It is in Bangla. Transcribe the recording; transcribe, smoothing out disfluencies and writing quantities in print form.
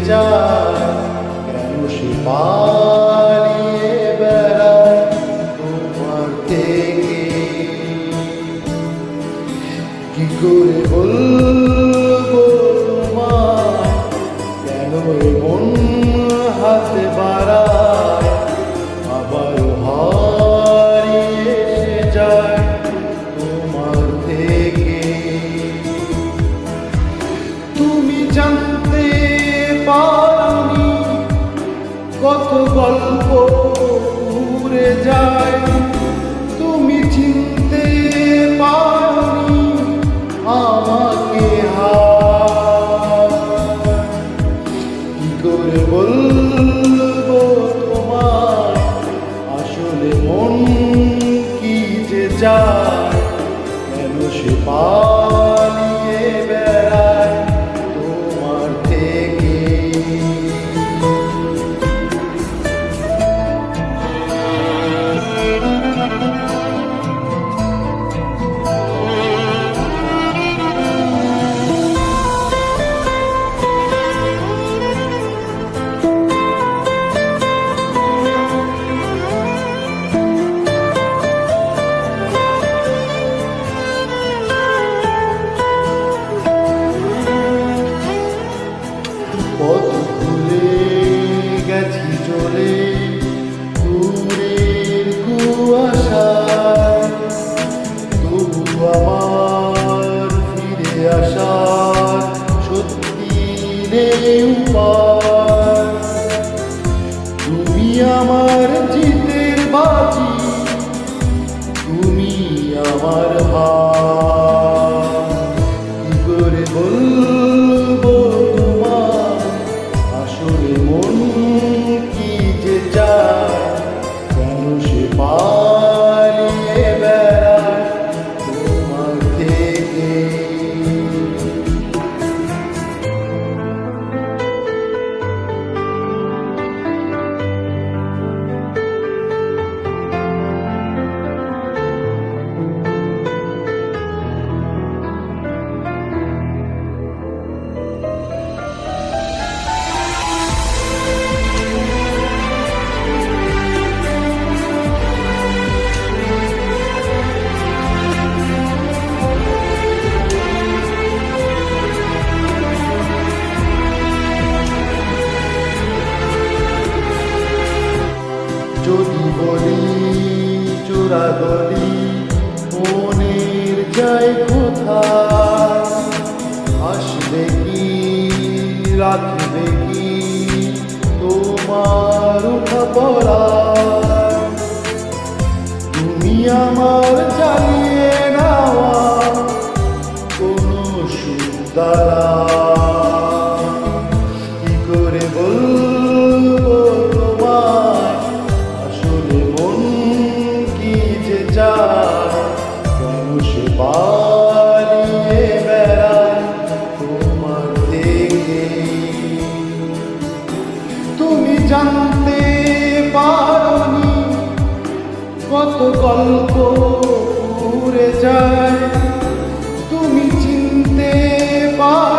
যায়, কেন সে পালিয়ে বেড়ায় তোমার থেকে? কি করে বলবো তোমায়, কেন এমন হাতে বাড়ায়, আবারও হারিয়ে যায় তোমার থেকে? তুমি জানতে পারোনি কত গল্প উড়ে যায়, তুমি চিনতে পারোনি আমাকে। কি করে বলবো তোমায়, আসলে মন কি যে চায়, কেন সে পালিয়ে বেড়ায় তোমার থেকে? পথ ভুলে গেছি চলে দূরের কুয়াশায়, তবু আমার ফিরে আসার সত্যি নেই উপায়। তুমি আমার জিতের বাজি, তুমি আমার হার। কি করে বলবো তোমায়, আসলে মন কি যে চায়, কেন সে পালিয়ে বেড়ায় তোমার থেকে? যদি বলি চোরা গলি মনের যায় কোথায়, আসবে কি রাখবে কি তোমার উঠা পড়া? তুমি আমার জ্বালিয়ে নেওয়া কোনো সুর দ্বারা। কি করে বলবো তোমায়, আসলে মন কি যে চায়, কেন সে পালিয়ে বেড়ায় তোমার থেকে? তুমি জানতে পারোনি কত গল্প উড়ে যায়, তুমি চিনতে পারো